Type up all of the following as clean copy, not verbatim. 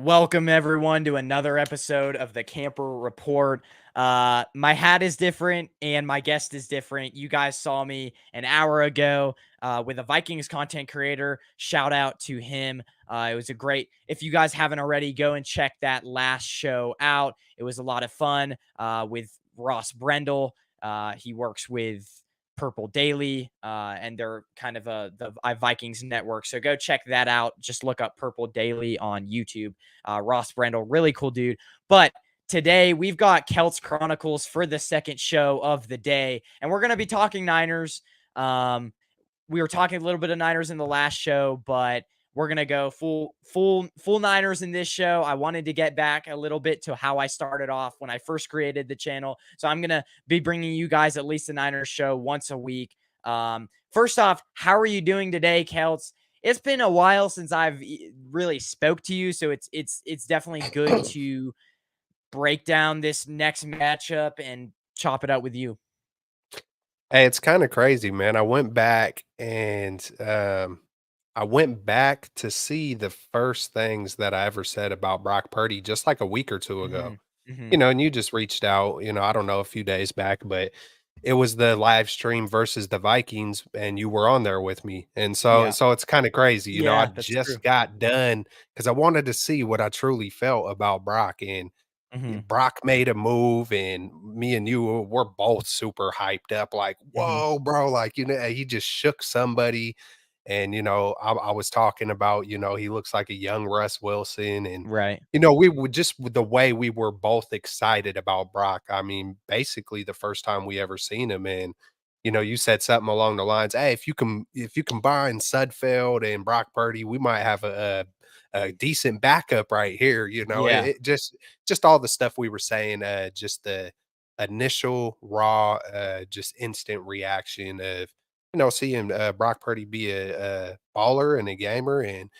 Welcome everyone to another episode of the Kamper Report. My hat is different and my guest is different. You guys saw me an hour ago with a Vikings content creator. Shout out to him. It was a great. If you guys haven't already, go and check that last show out. It was a lot of fun with Ross Brendel. He works with Purple Daily, and they're kind of the Vikings network. So go check that out. Just look up Purple Daily on YouTube. Ross Brendel, really cool dude. But today we've got Keltz Chronicles for the second show of the day, and we're going to be talking Niners. We were talking a little bit of Niners in the last show, but we're gonna go full Niners in this show. I wanted to get back a little bit to how I started off when I first created the channel, so I'm gonna be bringing you guys at least a Niners show once a week. First off, how are you doing today, Keltz? It's been a while since I've really spoke to you, so it's definitely good to break down this next matchup and chop it out with you. Hey, it's kinda crazy, man. I went back to see the first things that I ever said about Brock Purdy just like a week or 2 ago. Hmm. Hmm. And you just reached out, I don't know, a few days back, but it was the live stream versus the Vikings, and you were on there with me. And so Yeah, so it's kinda crazy, I yeah, that's true. just got done because I wanted to see what I truly felt about Brock, and Hmm. Brock made a move, and me and you were both super hyped up, like, Hmm. "Whoa, bro!" Like, he just shook somebody, and I was talking about, he looks like a young Russ Wilson, and Right. we would just with the way we were both excited about Brock. I mean, basically the first time we ever seen him, and you said something along the lines, "Hey, if you combine Sudfeld and Brock Purdy, we might have a decent backup right here." Yeah. It just all the stuff we were saying, just the initial raw, just instant reaction of, seeing, Brock Purdy be a baller and a gamer, and,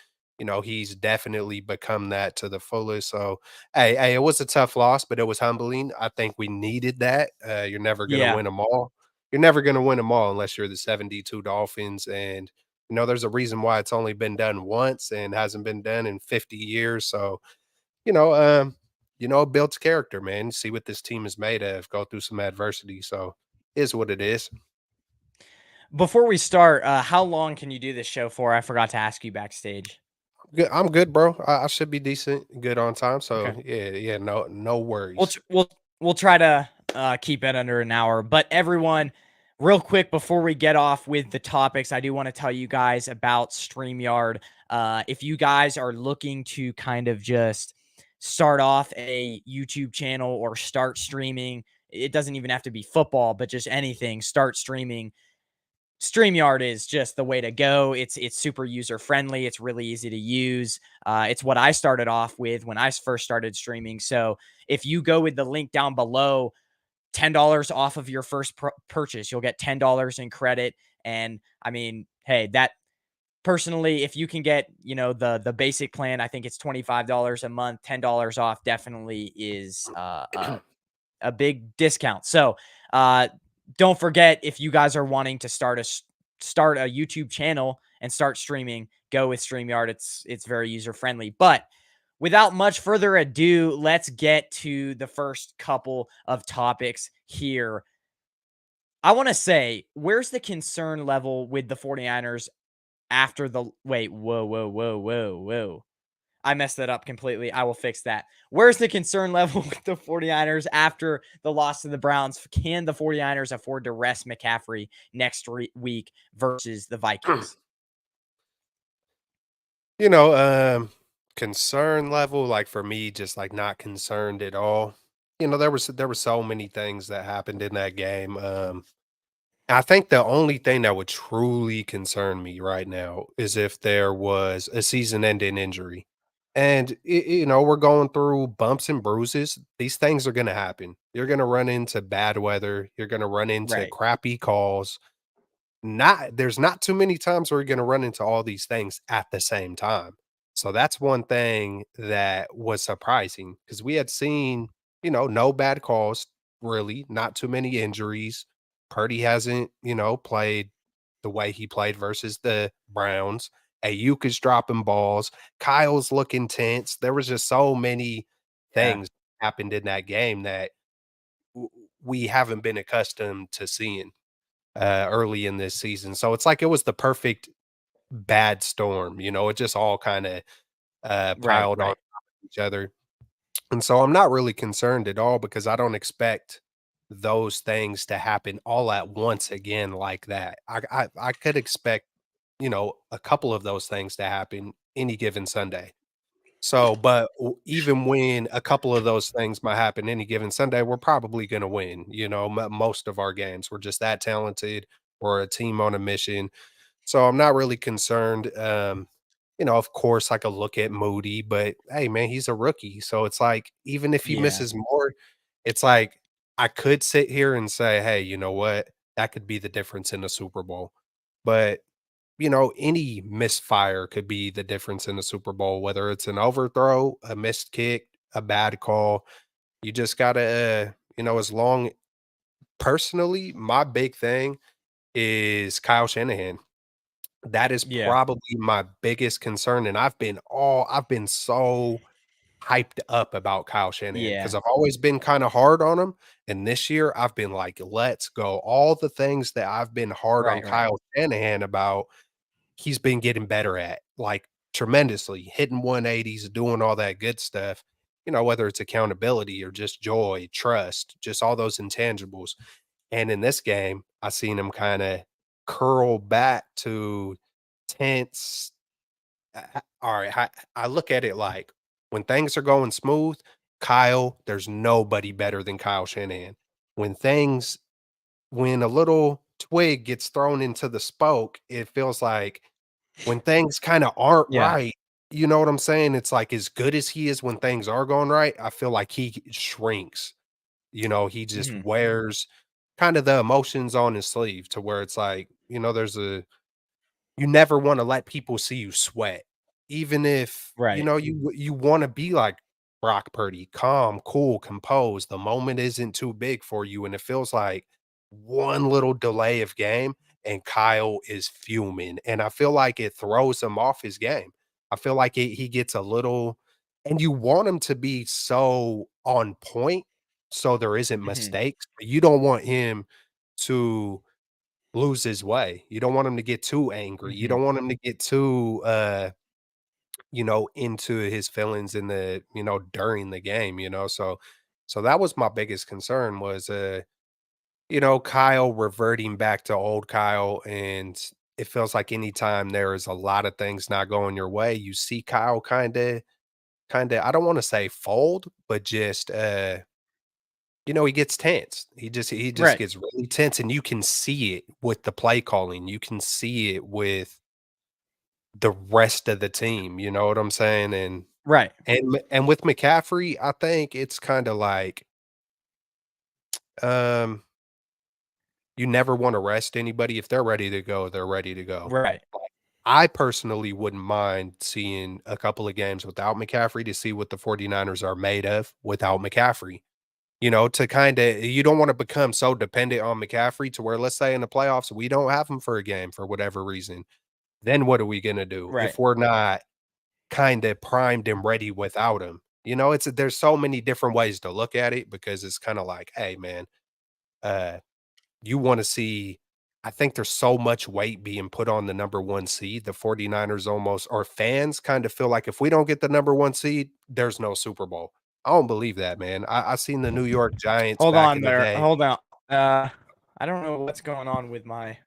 he's definitely become that to the fullest. So, hey, it was a tough loss, but it was humbling. I think we needed that. You're never gonna Yeah. win them all. You're never gonna win them all unless you're the 72 Dolphins, and, there's a reason why it's only been done once and hasn't been done in 50 years. So, you know, um, it builds character, man. See what this team is made of, go through some adversity. So, is what it is. Before we start, how long can you do this show for? I forgot to ask you backstage. Good. I'm good, bro. I should be decent, good on time. Okay. So yeah, no We'll worries. tr- we'll we'll try to keep it under an hour. But everyone, real quick before we get off with the topics, I do want to tell you guys about StreamYard. If you guys are looking to kind of just start off a YouTube channel or start streaming, it doesn't even have to be football, but just anything. Start streaming. StreamYard is just the way to go. It's super user friendly. It's really easy to use. It's what I started off with when I first started streaming. So if you go with the link down below, $10 off of your first purchase, you'll get $10 in credit. And I mean, hey, that personally, if you can get the basic plan, I think it's $25 a month. $10 off definitely is a big discount. So don't forget, if you guys are wanting to start a YouTube channel and start streaming, go with StreamYard. It's very user friendly. But without much further ado, let's get to the first couple of topics here. I want to say, where's the concern level with the 49ers after the wait, whoa. I messed that up completely. I will fix that. Where's the concern level with the 49ers after the loss to the Browns? Can the 49ers afford to rest McCaffrey next week versus the Vikings? You know, um, Concern level, like for me, just like not concerned at all. There were so many things that happened in that game. I think the only thing that would truly concern me right now is if there was a season-ending injury. And we're going through bumps and bruises. These things are going to happen. You're going to run into bad weather. You're going to run into Right. crappy calls. Not There's not too many times where you're gonna run into all these things at the same time. So that's one thing that was surprising because we had seen, no bad calls, really, not too many injuries. Purdy hasn't, played the way he played versus the Browns. Ayuk is dropping balls. Kyle's looking tense. There was just so many Yeah. things happened in that game that we haven't been accustomed to seeing early in this season. So it's like it was the perfect bad storm. It just all kind of Right, piled on right. top of each other. And so I'm not really concerned at all because I don't expect those things to happen all at once again like that. I could expect, a couple of those things to happen any given Sunday. So, but even when a couple of those things might happen any given Sunday, we're probably going to win. Most of our games. We're just that talented. We're a team on a mission. So I'm not really concerned. Of course, I could look at Moody, but hey, man, he's a rookie. So it's like, even if he Yeah. misses more, it's like I could sit here and say, hey, you know what? That could be the difference in the Super Bowl. But, any misfire could be the difference in the Super Bowl, whether it's an overthrow, a missed kick, a bad call. You just got to, as long personally, my big thing is Kyle Shanahan. That is Yeah. probably my biggest concern, and I've been so hyped up about Kyle Shanahan because Yeah. I've always been kinda hard on him, and this year, I've been like, "Let's go." All the things that I've been hard on Right, right. Kyle Shanahan about, he's been getting better at, like, tremendously, hitting 180s, doing all that good stuff, whether it's accountability or just joy, trust, just all those intangibles. And in this game, I seen him kinda curl back to tense. Alright, I look at it like, when things are going smooth, there's nobody better than Kyle Shanahan. When things when a little twig gets thrown into the spoke, it feels like when things kinda aren't Yeah. right, you know what I'm saying? It's like, as good as he is when things are going right, I feel like he shrinks. He just Mhm. wears kind of the emotions on his sleeve to where it's like, there's a you never wanna let people see you sweat. Even if, Right. you wanna be like Brock Purdy, calm, cool, composed. The moment isn't too big for you, and it feels like one little delay of game, and Kyle is fuming, and I feel like it throws him off his game. I feel like he gets a little, and you want him to be so on point, so there isn't Mhm. mistakes, but you don't want him to lose his way. You don't want him to get too angry. You Mhm. don't want him to get too, into his feelings in the, during the game, so that was my biggest concern was, Kyle reverting back to old Kyle, and it feels like anytime there is a lot of things not going your way, you see Kyle kinda I don't wanna say fold, but just, he gets tense. He just Right. gets really tense, and you can see it with the play calling. You can see it with the rest of the team, you know what I'm saying? And Right. and with McCaffrey, I think it's kinda like, um, you never wanna rest anybody. If they're ready to go, they're ready to go. Right. Like, I personally wouldn't mind seeing a couple of games without McCaffrey to see what the 49ers are made of without McCaffrey. To kinda, you don't wanna become so dependent on McCaffrey to where, let's say in the playoffs, we don't have him for a game for whatever reason. Then what are we gonna do Right. if we're not kinda primed and ready without him? There's so many different ways to look at it because it's kinda like, "Hey, man, uh, you wanna see." I think there's so much weight being put on the number 1 seed. The 49ers almost, or fans kind of feel like if we don't get the number 1 seed, there's no Super Bowl. I don't believe that, man. I seen the New York Giants Hold back on in the there. day. Hold on. Uh, I don't know what's going on with my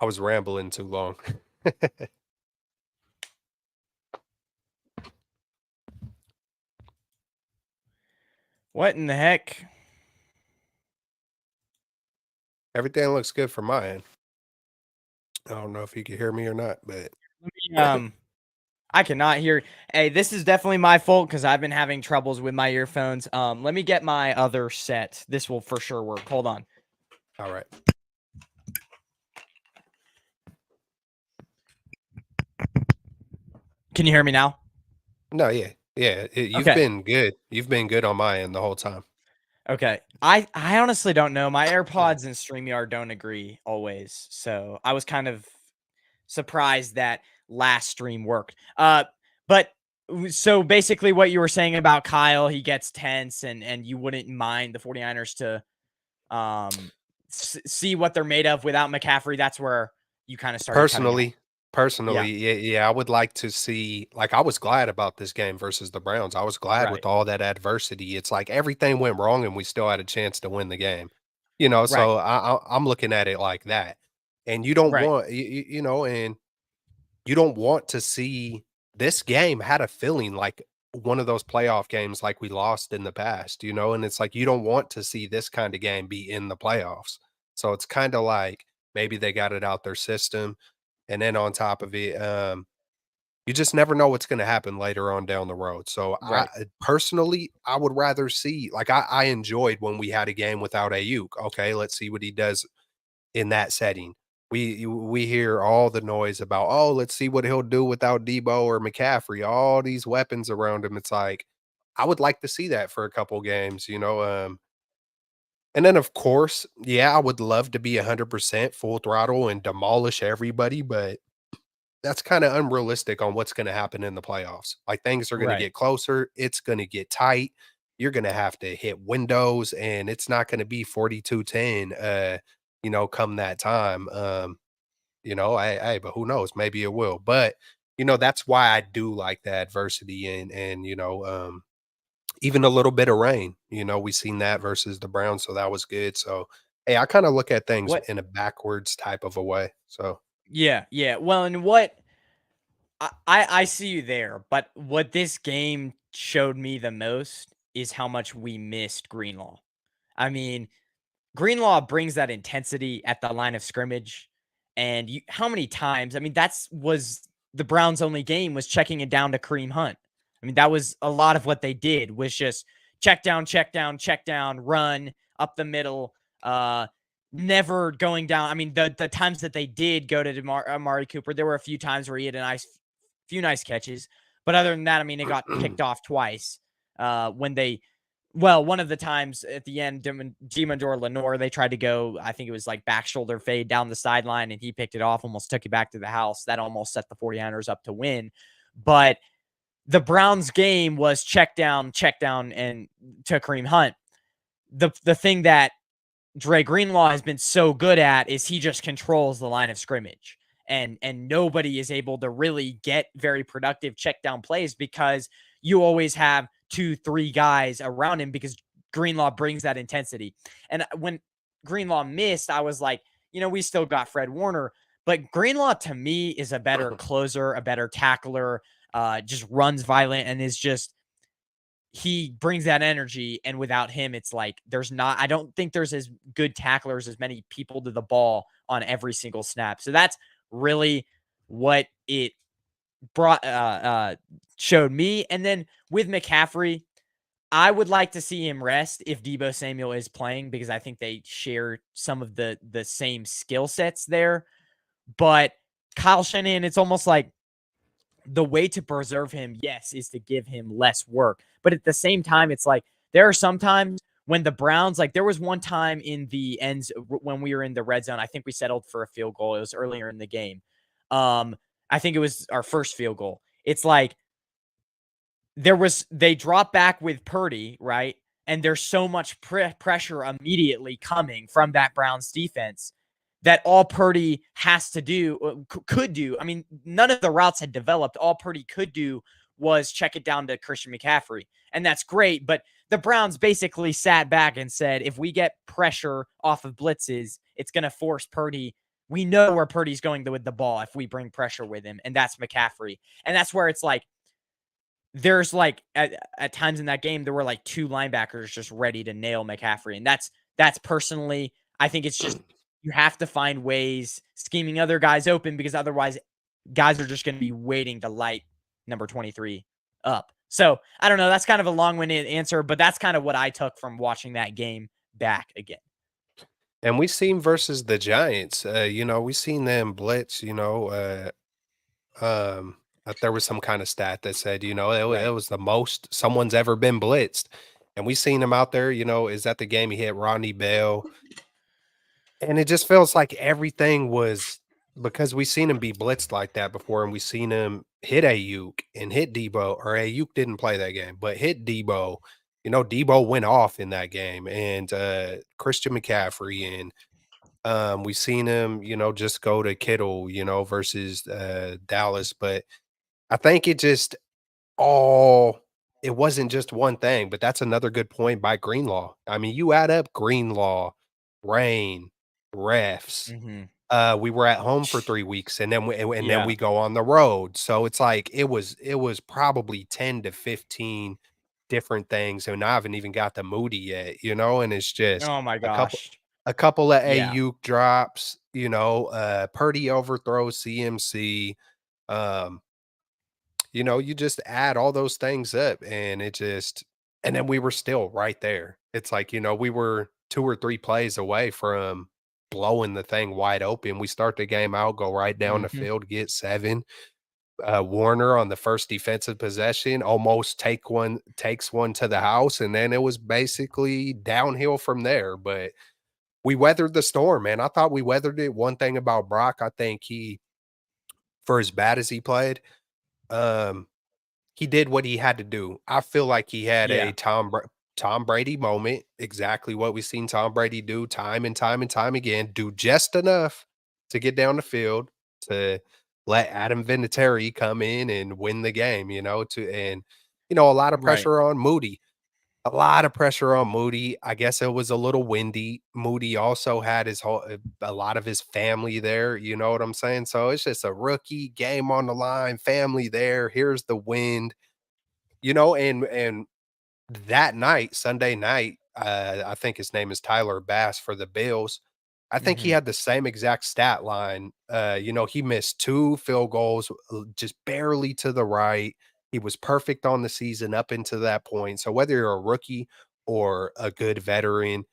I was rambling too long. what in the heck? Everything looks good from my end. I don't know if you can hear me or not, but Let me, I cannot hear. Hey, this is definitely my fault because I've been having troubles with my earphones. Let me get my other set. This will for sure work. Hold on. all right. Can you hear me now? No, yeah. Yeah, you've Okay. been good. You've been good on my end the whole time. Okay. I honestly don't know. My AirPods and StreamYard don't agree always. So I was kind of surprised that last stream worked. But so basically what you were saying about Kyle, he gets tense and you wouldn't mind the 49ers to um see what they're made of without McCaffrey. That's where you kind of started cutting out. Personally Yeah, yeah, I would like to see like, I was glad about this game versus the Browns. I was glad right. with all that adversity. It's like everything went wrong and we still had a chance to win the game. You know, Right. so I'm looking at it like that. And you don't Right. want you know, and you don't want to see this game had a feeling like one of those playoff games like we lost in the past, you know, and it's like you don't want to see this kind of game be in the playoffs. So it's kind of like maybe they got it out their system. And then on top of it, you just never know what's going to happen later on down the road. So Right. personally, I would rather see like I enjoyed when we had a game without Ayuk. Okay, let's see what he does in that setting. We hear all the noise about, "Oh, let's see what he'll do without Debo or McCaffrey, all these weapons around him." It's like, I would like to see that for a couple games, you know, and then, of course, yeah, I would love to be 100% full throttle and demolish everybody, but that's kinda unrealistic on what's gonna happen in the playoffs. Like, things are gonna Right. get closer, it's gonna get tight, you're gonna have to hit windows, and it's not gonna be 42-10, you know, come that time, you know, but who knows? Maybe it will, but, you know, that's why I do like the adversity and, you know, even a little bit of rain, you know, we seen that versus the Browns, so that was good, so, hey, I kinda look at things What in a backwards type of a way, so Yeah, yeah. Well, and what I see you there, but what this game showed me the most is how much we missed Greenlaw. I mean, Greenlaw brings that intensity at the line of scrimmage, and how many times? I mean, that's was the Browns' only game was checking it down to Kareem Hunt. I mean, that was a lot of what they did was just check down, check down, check down, run up the middle. Uh, Never going down. I mean, the times that they did go to Amari Cooper, there were a few times where he had a few nice catches, but other than that, I mean, it got picked off twice. When they one of the times at the end, Demondor Lenore, they tried to go, I think it was like back shoulder fade down the sideline, and he picked it off, almost took it back to the house. That almost set the 49ers up to win. But the Browns game was check down, and to Kareem Hunt. The thing that Dre Greenlaw has been so good at is he just controls the line of scrimmage. And nobody is able to really get very productive check down plays because you always have 2, 3 guys around him because Greenlaw brings that intensity. And when Greenlaw missed, I was like, we still got Fred Warner, but Greenlaw to me is a better closer, a better tackler, just runs violent and is just he brings that energy, and without him, it's like I don't think there's as good tacklers, as many people to the ball on every single snap. So that's really what it brought showed me. And then with McCaffrey, I would like to see him rest if Debo Samuel is playing because I think they share some of the same skill sets there. But Kyle Shanahan, it's almost like the way to preserve him, yes, is to give him less work. But at the same time, it's like there are some times when the Browns, like there was one time in the ends when we were in the red zone, I think we settled for a field goal. It was earlier in the game. I think it was our first field goal. It's like they drop back with Purdy, right? And there's so much pressure immediately coming from that Browns defense that all Purdy has to do, could do. I mean, none of the routes had developed. All Purdy could do was check it down to Christian McCaffrey. And that's great. But the Browns basically sat back and said, if we get pressure off of blitzes, it's going to force Purdy. We know where Purdy's going with the ball if we bring pressure with him. And that's McCaffrey. And that's where it's like, there's like at times in that game there were like 2 linebackers just ready to nail McCaffrey, and that's personally I think it's just you have to find ways scheming other guys open because otherwise guys are just going to be waiting to light number 23 up. So I don't know. That's kind of a long-winded answer, but that's kind of what I took from watching that game back again. and we seen versus the Giants, you know, we seen them blitz, you know, there was some kind of stat that said, you know, it Right. was the most someone's ever been blitzed, and we seen him out there, is that the game he hit Rodney Bell, and it just feels like everything was because we seen him be blitzed like that before, and we seen him hit Ayuk and hit Debo, or Ayuk didn't play that game, but hit Debo. Debo went off in that game, and Christian McCaffrey, and we seen him, just go to Kittle, versus Dallas. But I think all it wasn't just one thing, but that's another good point by Greenlaw. I mean, you add up Greenlaw, rain, refs. Mhm. We were at home for 3 weeks, and then Yeah. we go on the road. So it's like it was probably 10 to 15 different things, and I haven't even got the Moody yet, and it's just Oh my a couple gosh. a couple of Yeah. Ayuk drops, Purdy overthrows CMC. Um, you just add all those things up, and then we were still right there. It's like, we were 2 or 3 plays away from blowing the thing wide open. We start the game out, go right down the Mhm. field, get 7. Warner on the first defensive possession almost takes one to the house, and then it was basically downhill from there. But we weathered the storm, man. I thought we weathered it. One thing about Brock, I think for as bad as he played, um, he did what he had to do. I feel like he had a Yeah. Tom Brady moment, exactly what we've seen Tom Brady do time and time and time again, do just enough to get down the field to let Adam Vinatieri come in and win the game, a lot of Right. pressure on Moody. A lot of pressure on Moody. I guess it was a little windy. Moody also had a lot of his family there, you know what I'm saying? So it's just a rookie game on the line, family there. Here's the wind, and that night, Sunday night, I think his name is Tyler Bass for the Bills. I think he Mhm. had the same exact stat line. He missed 2 field goals, just barely to the right. He was perfect on the season up into that point. So whether you're a rookie or a good veteran,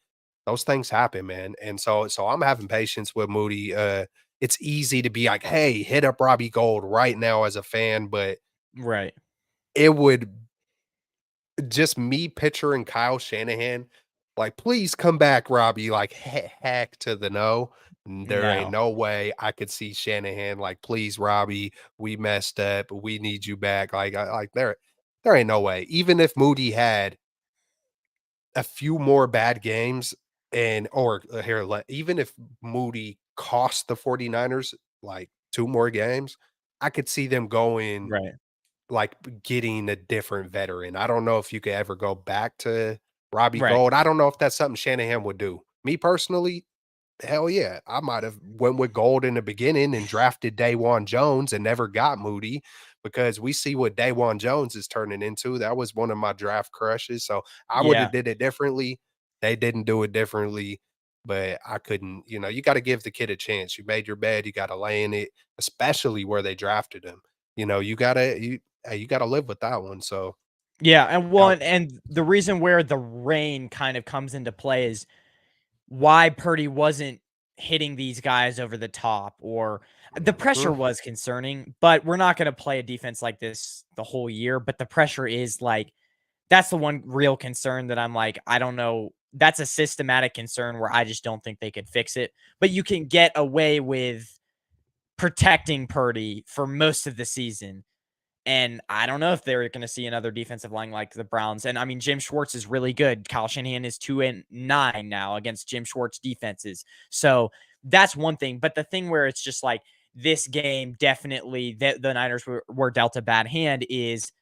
those things happen, man. And so I'm having patience with Moody. It's easy to be like, "Hey, hit up Robbie Gold right now," as a fan, but Right. it would just me picturing Kyle Shanahan, like, "Please come back, Robbie," like, heck to the no. There ain't No. no way I could see Shanahan like, "Please, Robbie, we messed up. We need you back." There ain't no way. Even if Moody had a few more bad games even if Moody cost the 49ers, like, 2 more games, I could see them going Right. like, getting a different veteran. I don't know if you could ever go back to Robbie Right. Gold. I don't know if that's something Shanahan would do. Me personally, hell yeah. I might have went with Gold in the beginning and drafted Dawan Jones and never got Moody because we see what Dawan Jones is turning into. That was one of my draft crushes, so I would have Yeah. did it differently. They didn't do it differently, but I couldn't, you gotta give the kid a chance. You made your bed, you gotta lay in it, especially where they drafted him. You gotta live with that one, so Yeah, and out one and the reason where the rain kind of comes into play is why Purdy wasn't hitting these guys over the top, or the pressure mhm. was concerning, but we're not gonna play a defense like this the whole year, but the pressure is like that's the one real concern that I'm like, I don't know. That's a systematic concern where I just don't think they could fix it. But you can get away with protecting Purdy for most of the season. And I don't know if they're going to see another defensive line like the Browns. And I mean, Jim Schwartz is really good. Kyle Shanahan is 2-9 now against Jim Schwartz defenses. So that's one thing. But the thing where it's just like this game, definitely the Niners were dealt a bad hand is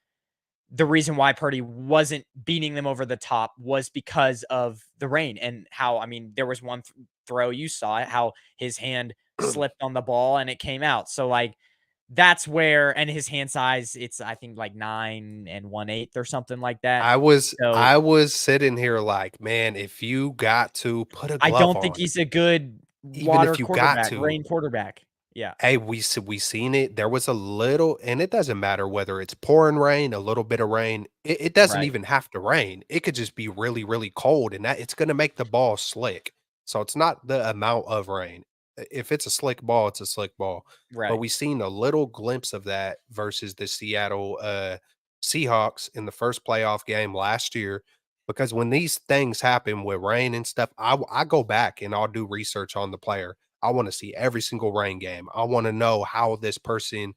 the reason why Purdy wasn't beating them over the top was because of the rain and how, I mean, there was one throw, you saw it, how his hand slipped on the ball and it came out. So, like, that's where, and his hand size, it's, I think, like 9 1/8 or something like that. So, I was sitting here like, "Man, if you got to put a I glove don't think on, he's a good even water if you got quarterback, to." rain quarterback. Yeah. Hey, we seen it. There was a little, and it doesn't matter whether it's pouring rain, a little bit of rain. It doesn't Right. even have to rain. It could just be really, really cold, and that it's gonna make the ball slick. So it's not the amount of rain. If it's a slick ball, it's a slick ball. But Right. we seen a little glimpse of that versus the Seattle Seahawks in the first playoff game last year. because when these things happen with rain and stuff, I go back and I'll do research on the player. I want to see every single rain game. I want to know how this person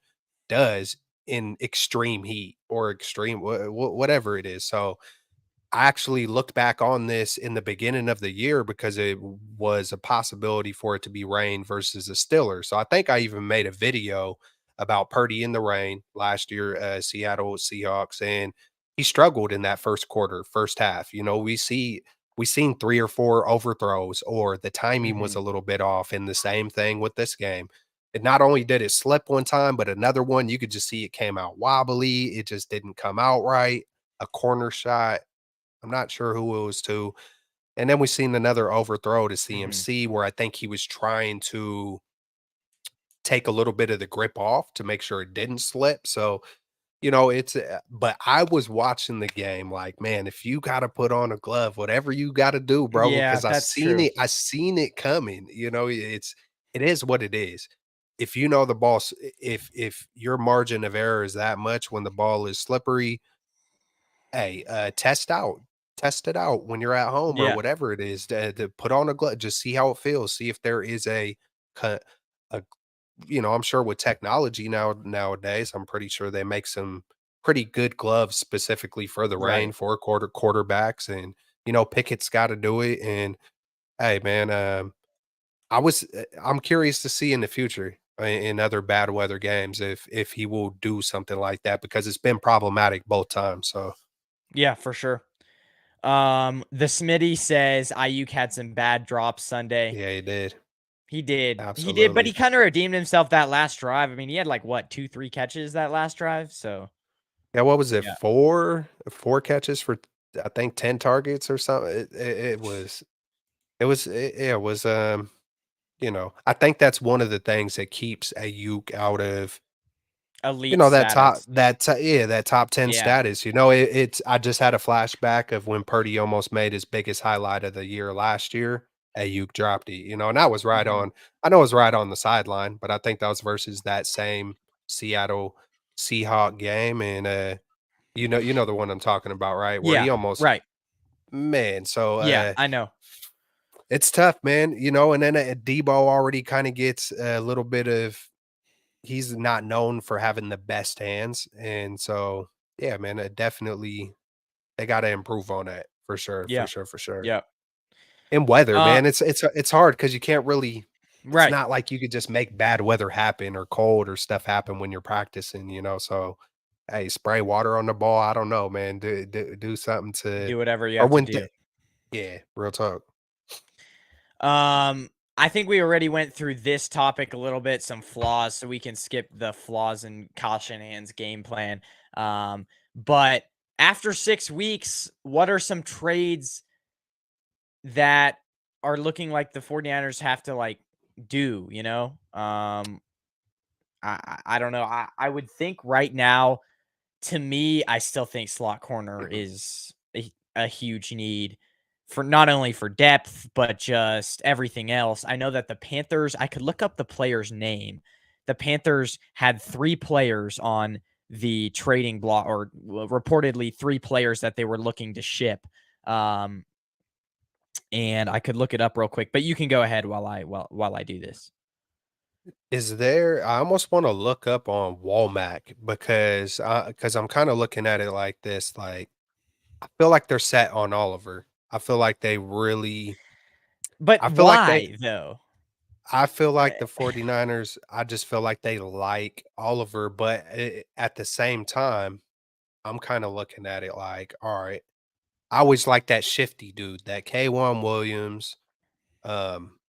does in extreme heat or extreme whatever it is. So I actually looked back on this in the beginning of the year because it was a possibility for it to be rain versus a stiller. So I think I even made a video about Purdy in the rain last year, Seattle Seahawks, and he struggled in that first quarter, first half. You know, we seen 3 or 4 overthrows, or the timing was Mhm. a little bit off, and the same thing with this game. And not only did it slip one time, but another one you could just see it came out wobbly. It just didn't come out right. A corner shot, I'm not sure who it was to. And then we seen another overthrow to Mhm. CMC where I think he was trying to take a little bit of the grip off to make sure it didn't slip. So, you know, but I was watching the game like, man, if you got to put on a glove, whatever you got to do, bro, Yeah, because that's true. I seen it coming. You know, it is what it is. If you know the ball, if your margin of error is that much when the ball is slippery, hey, test it out when you're at home or Yeah. whatever it is to put on a glove, just see how it feels, see if there is co a I'm sure with technology nowadays, I'm pretty sure they make some pretty good gloves specifically for the rain Right. for quarterbacks, and, Pickett's gotta do it, and, hey, man, I'm curious to see in the future in other bad weather games if he will do something like that because it's been problematic both times, so Yeah, for sure. The Smitty says Ayuk had some bad drops Sunday. yeah, he did. He did. He did, but he Absolutely. kinda redeemed himself that last drive. I mean, he had, like, what, 2, 3 catches that last drive? So, Yeah, what was it? yeah. 4 catches for, I think, 10 targets or something? It was, I think that's one of the things that keeps Ayuk out of, Elite status. that top 10 Yeah. status. It's I just had a flashback of when Purdy almost made his biggest highlight of the year last year. Ayuk dropped it, and that was right Mhm. on. I know it was right on the sideline, but I think that was versus that same Seattle Seahawk game, and, you know the one I'm talking about, right? Where Yeah. he almost, Right. man, so, Yeah, I know. it's tough, man, and then, Debo already kinda gets a little bit of, he's not known for having the best hands, and so, yeah, man, definitely they gotta improve on that for sure, for Yeah. sure, for sure. Yeah. And weather, Uh, man, it's hard because you can't really, it's right. not like you could just make bad weather happen or cold or stuff happen when you're practicing, so, hey, spray water on the ball, I don't know, man, do something to, Do whatever you or have to when do. yeah, real talk. Um, I think we already went through this topic a little bit, some flaws, so we can skip the flaws in Kyle Shanahan's game plan. But after 6 weeks, what are some trades that are looking like the 49ers have to, like, do, you know? I don't know. I would think right now, to me, I still think slot corner Mhm. is a huge need for not only for depth, but just everything else. I know that the Panthers, I could look up the player's name. The Panthers had 3 players on the trading block, or reportedly 3 players that they were looking to ship. Um, and I could look it up real quick, but you can go ahead while I do this. I almost wanna look up on Walmart because I'm kinda looking at it like this, like, I feel like they're set on Oliver. I feel like they really But I feel like they why though? I feel like the Eh, 49ers, I just feel like they like Oliver, but at the same time, I'm kinda looking at it like, alright, I always like that shifty dude, that K1 Williams, um,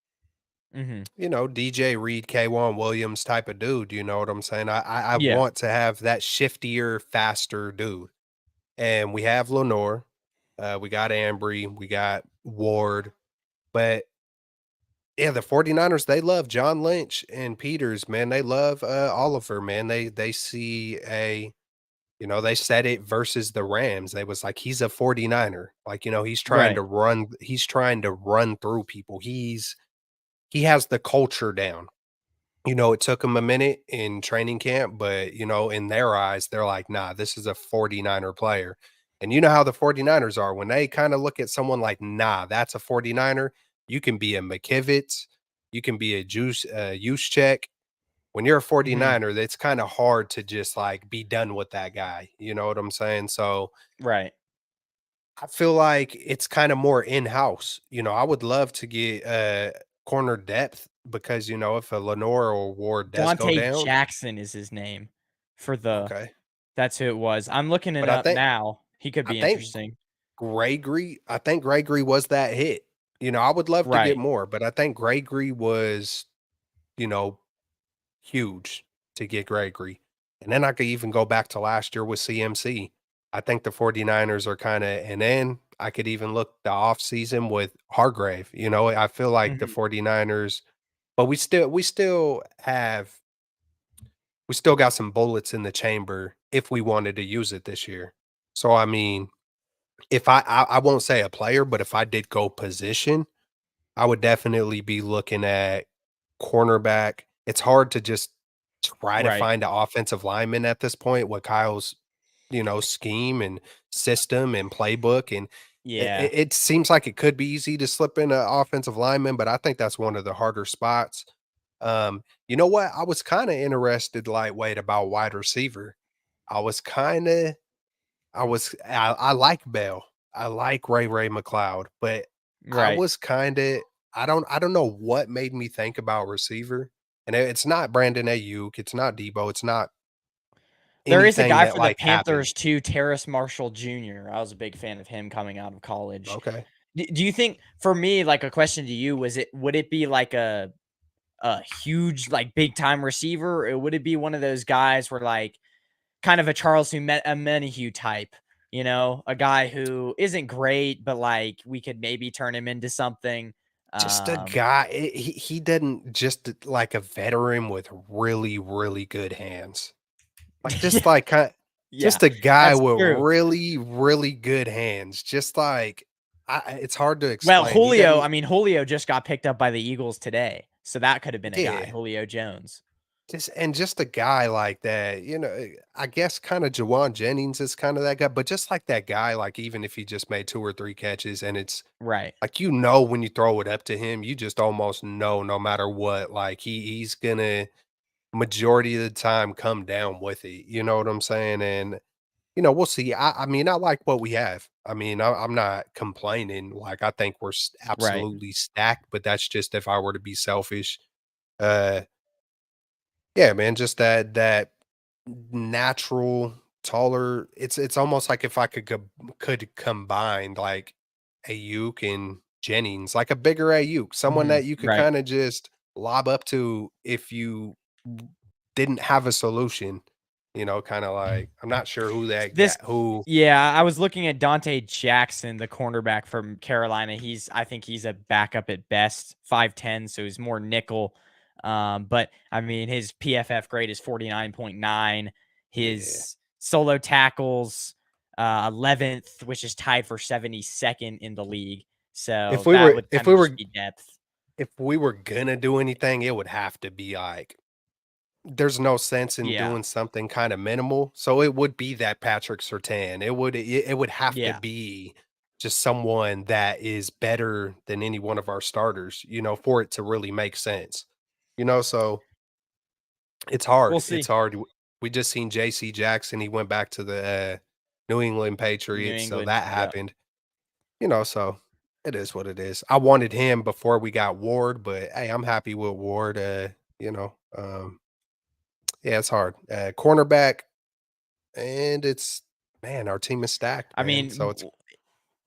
mhm. DJ Reed, K1 Williams type of dude, you know what I'm saying? I Yeah, want to have that shiftier, faster dude, and we have Lenore, we got Ambry, we got Ward, but yeah, the 49ers, they love John Lynch and Peters, man. They love, Oliver, man. They see they said it versus the Rams. They was like, "He's a 49er." Like, right. he's trying to run through people. He has the culture down. It took him a minute in training camp, but, in their eyes, they're like, "Nah, this is a 49er player." And you know how the 49ers are when they kind of look at someone like, nah, that's a 49er. You can be a McKivitz, you can be a Juszczyk. When you're a Mhm. 49er, it's kind of hard to just like be done with that guy. You know what I'm saying? So Right. I feel like it's kind of more in-house. I would love to get corner depth because if a Lenore or Ward does go Dante down, Jackson is his name for the okay. that's who it was. I'm looking it But I up think now. He could I be think interesting. Gregory was that hit. I would love to get Right. more, but I think Gregory was, you know, huge to get Gregory. And then I could even go back to last year with CMC. I think the 49ers are kinda and then I could even look the off season with Hargrave. I feel like the Mhm. 49ers but we still got some bullets in the chamber if we wanted to use it this year. So, I mean, if I won't say a player, but if I did go position, I would definitely be looking at cornerback. It's hard to just try to Right. find an offensive lineman at this point with Kyle's, scheme and system and playbook, and Yeah. it seems like it could be easy to slip in an offensive lineman, but I think that's one of the harder spots. You know what? I was kinda interested lightweight about wide receiver. I was kinda I like Bell. I like Ray McLeod, but I Right. was kinda I don't know what made me think about receiver, and it's not Brandon Ayuk, it's not Debo, it's not There is a anything guy that, for the like, happened. Panthers too, Terrace Marshall Jr. I was a big fan of him coming out of college. Okay. Do you think for me, like a question to you, would it be like a huge, like big time receiver, or would it be one of those guys where like kind of a Menahue type, a guy who isn't great, but like we could maybe turn him into something. Just a Um, guy he didn't just like a veteran with really, really good hands. Like, just yeah, like, yeah, just a guy that's with true. really, really good hands, just like it's hard to Well, explain. He didn't Julio just got picked up by the Eagles today, so that could have been a guy, yeah. Julio Jones. Just a guy like that, I guess kinda Jawan Jennings is kinda that guy, but just like that guy, like, even if he just made 2 or 3 catches and it's Right, like, when you throw it up to him, you just almost know no matter what, like, he's gonna majority of the time come down with it, you know what I'm saying? And, we'll see. I mean, I like what we have. I mean, I'm not complaining, like, I think we're right. absolutely stacked, but that's just if I were to be selfish. Uh Yeah, man, just that natural, taller it's almost like if I could combine, like, Ayuk and Jennings, like a bigger Ayuk, someone Mhm, that you could right. kinda just lob up to if you w didn't have a solution, kinda like I'm not sure who that guy This who Yeah, I was looking at Dante Jackson, the cornerback from Carolina. I think he's a backup at best, 5'10", so he's more nickel. But I mean, his PFF grade is 49.9. yeah. His solo tackles, 11th, which is tied for 72nd in the league. If So we that were would if kind we of just were be depth. if we were gonna do anything, it would have to be like there's no sense in Yeah, doing something kinda minimal, so it would be that Patrick Surtain. It would have to yeah. be just someone that is better than any one of our starters, for it to really make sense. So it's We'll hard, it's see. hard. We just seen JC Jackson, he went back to the, New England New Patriots, so England. that Yep. happened, so it is what it is. I wanted him before we got Ward, but, hey, I'm happy with Ward, yeah, it's hard. Cornerback, and it's man, our team is stacked, I man. mean, So it's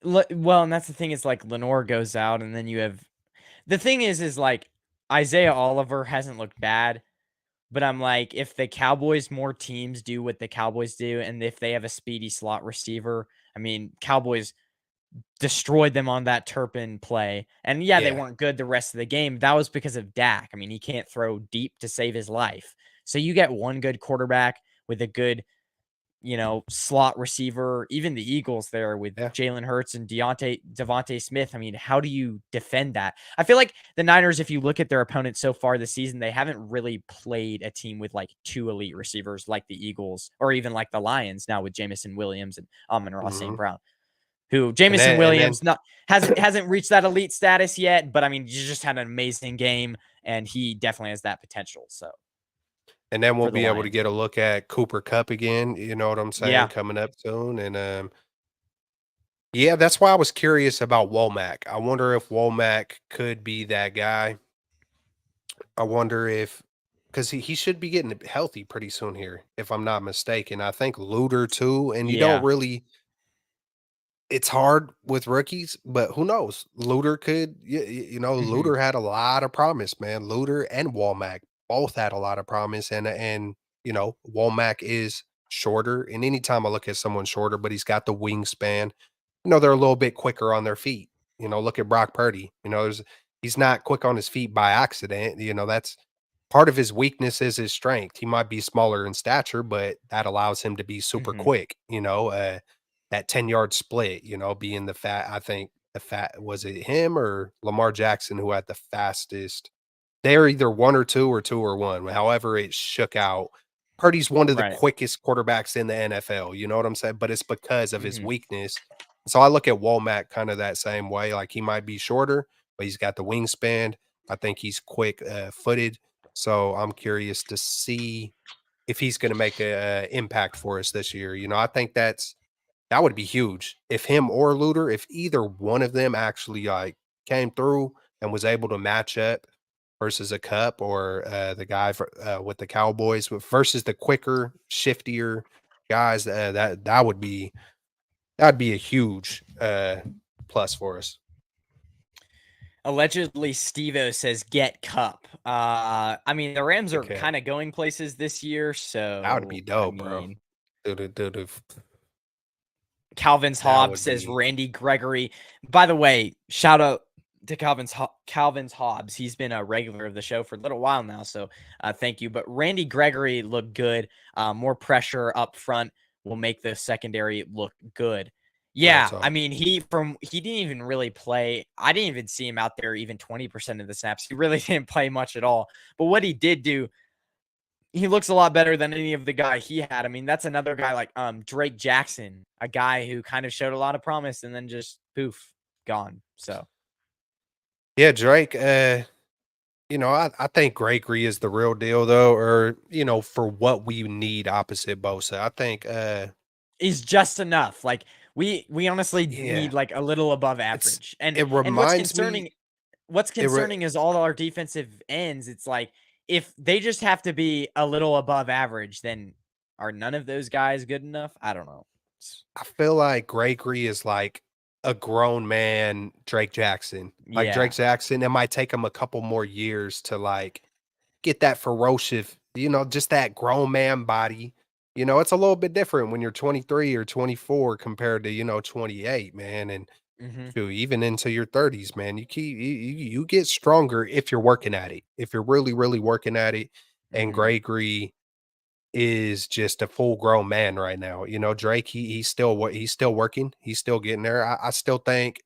well, and that's the thing is like Lenore goes out, and then you have the thing is like Isaiah Oliver hasn't looked bad, but I'm like, if the Cowboys more teams do what the Cowboys do, and if they have a speedy slot receiver, I mean, Cowboys destroyed them on that Turpin play. And yeah, they yeah. weren't good the rest of the game. That was because of Dak. I mean, he can't throw deep to save his life. So you get one good quarterback with a good, slot receiver, even the Eagles there with Yeah. Jalen Hurts and Devontae Smith. I mean, how do you defend that? I feel like the Niners, if you look at their opponents so far this season, they haven't really played a team with like two elite receivers like the Eagles or even like the Lions now with Jamison Williams and Amon-Ra St. Mhm. Brown, who And Jamison then Williams not hasn't reached that elite status yet, but I mean, he just had an amazing game and he definitely has that potential. So and then we'll for the be able to Lions. get a look at Cooper Cup again, you know what I'm saying, Yeah. coming up soon, and, yeah, that's why I was curious about Womack. I wonder if Womack could be that guy. I wonder if because he should be getting healthy pretty soon here, if I'm not mistaken. I think Luter too, and you don't Yeah. really it's hard with rookies, but who knows? Luter could, Hmm. Luter had a lot of promise, man. Luter and Womack both had a lot of promise, and Womack is shorter. And anytime I look at someone shorter, but he's got the wingspan, they're a little bit quicker on their feet. Look at Brock Purdy. He's not quick on his feet by accident. That's part of his weakness is his strength. He might be smaller in stature, but that allows him to be super Hmm. quick. That 10-yard split, being I think was it him or Lamar Jackson who had the fastest? They're either 1 or 2 or 2 or 1, however it shook out. Purdy's one of the Right. quickest quarterbacks in the NFL, you know what I'm saying? But it's because of his Hmm. weakness. So I look at Womack kind of that same way. Like he might be shorter, but he's got the wingspan. I think he's quick footed. So I'm curious to see if he's going to make a impact for us this year. I think that would be huge if him or Luter, if either one of them actually like came through and was able to match up versus a Cup or the guy with the Cowboys versus the quicker, shiftier guys. That'd be a huge plus for us. Allegedly, Steve-O says get Cup. I mean, the Rams are Okay, kind of going places this year, that would be so I dope, bro. mean, Dude, Calvin's that Hobbs would says be Randy Gregory. By the way, shout out to Calvin's Hobbs. He's been a regular of the show for a little while now, so thank you. But Randy Gregory looked good. More pressure up front will make the secondary look good. real Yeah, I talk. mean, he didn't even really play. I didn't even see him out there even 20% of the snaps. He really didn't play much at all. But what he did do, he looks a lot better than any of the guy he had. I mean, that's another guy like Drake Jackson, a guy who kind of showed a lot of promise and then just poof, gone. So Yeah, Drake. I think Gregory is the real deal though, or for what we need opposite Bosa. I think he's just enough. Like we honestly yeah, need like a little above it's average. it And what's reminds me concerning what's it re- concerning is all our defensive ends. It's like if they just have to be a little above average, then are none of those guys good enough? I don't know. I feel like Gregory is like a grown man Drake Jackson. Like Drake Yeah. Jackson, it might take him a couple more years to like get that ferocious, just that grown man body. It's a little bit different when you're 23 or 24 compared to, 28, man. And Hmm. shoot, even into your 30s, man, you get stronger if you're working at it. If you're really, really working at it. And Hmm. Gregory is just a full grown man right now. Drake, he's still working. He's still getting there. I still think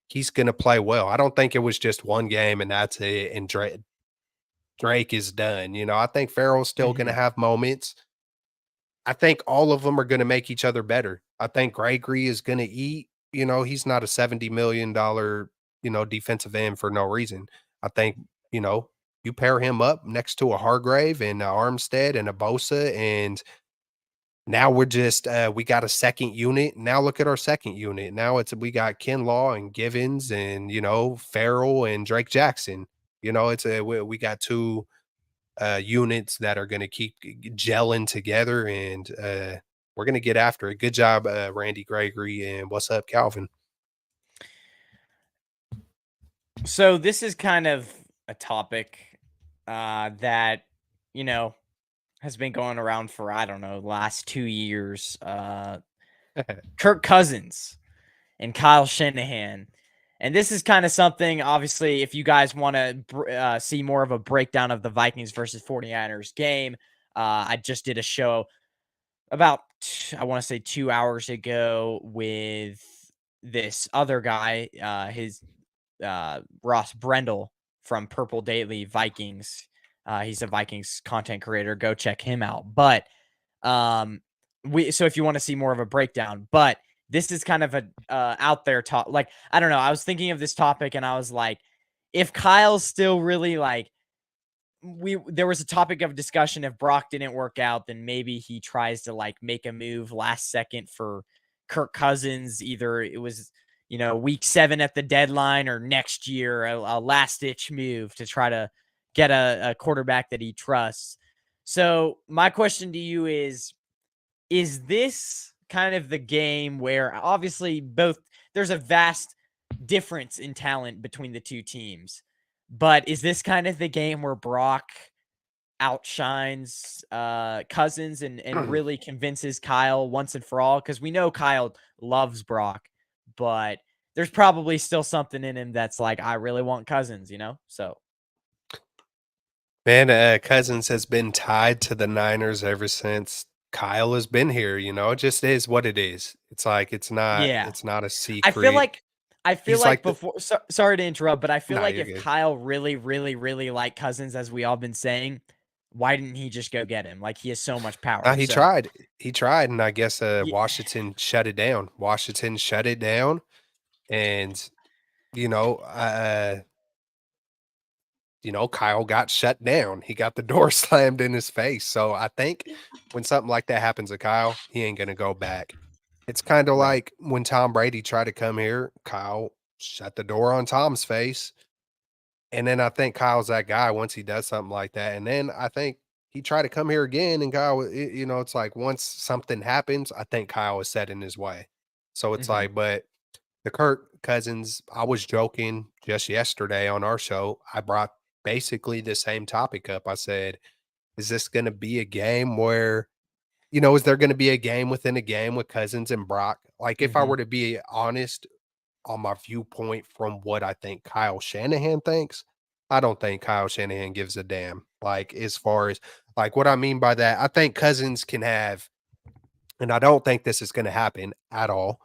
he's gonna play well. I don't think it was just one game and that's it. And Drake is done. I think Farrell's still gonna Hmm. have moments. I think all of them are gonna make each other better. I think Gregory is gonna eat. He's not a $70 million, defensive end for no reason. I think, you know, you pair him up next to a Hargrave and a Armstead and a Bosa, and now we're just we got a second unit. Now look at our second unit. Now we got Kinlaw and Givens and Farrell and Drake Jackson. We got two units that are going to keep gelling together, and we're going to get after it. Good job, Randy Gregory, and what's up, Calvin? So this is kind of a topic that you know has been going around for I don't know the last 2 years. Kirk Cousins and Kyle Shanahan. And this is kind of something, obviously, if you guys want to see more of a breakdown of the Vikings versus 49ers game, I just did a show about I want to say 2 hours ago with this other guy, his Ross Brendel from Purple Daily Vikings. He's a Vikings content creator. Go check him out. But um, so if you want to see more of a breakdown, but this is kind of a out there talk. Like I don't know. I was thinking of this topic and I was like, if Kyle's still really like there was a topic of discussion if Brock didn't work out, then maybe he tries to like make a move last second for Kirk Cousins. Either it was, week 7 at the deadline or next year, a last ditch move to try to get a quarterback that he trusts. So my question to you is this kind of the game where obviously there's a vast difference in talent between the two teams, but is this kind of the game where Brock outshines Cousins and really convinces Kyle once and for all? Because we know Kyle loves Brock, but there's probably still something in him that's like, I really want Cousins. So Man, Cousins has been tied to the Niners ever since Kyle has been here, it just is what it is. It's like yeah. it's not a I feel secret. like I feel He's like like the before sorry to interrupt, but I feel Nah, like you're if good. Kyle really, really, really liked Cousins, as we all been saying, why didn't he just go get him? Like he has so much Nah, power. he So tried. He tried, and I guess yeah, Washington shut it down. Washington shut it down, and you know, Kyle got shut down. He got the door slammed in his face. So I think when something like that happens to Kyle, he ain't gonna go back. It's kind of right. like when Tom Brady tried to come here, Kyle shut the door on Tom's face. And then I think Kyle's that guy once he does something like that. And then I think he tried to come here again, and Kyle, it's like once something happens, I think Kyle is set in his way. So it's Hmm. like, but the Kirk Cousins, I was joking just yesterday on our show. I brought basically the same topic up. I said, is this going to be a game where, is there going to be a game within a game with Cousins and Brock? Like, if I Hmm. were to be honest on my viewpoint from what I think Kyle Shanahan thinks, I don't think Kyle Shanahan gives a damn. Like, as far as like what I mean by that, I think Cousins can have, and I don't think this is going to happen at all,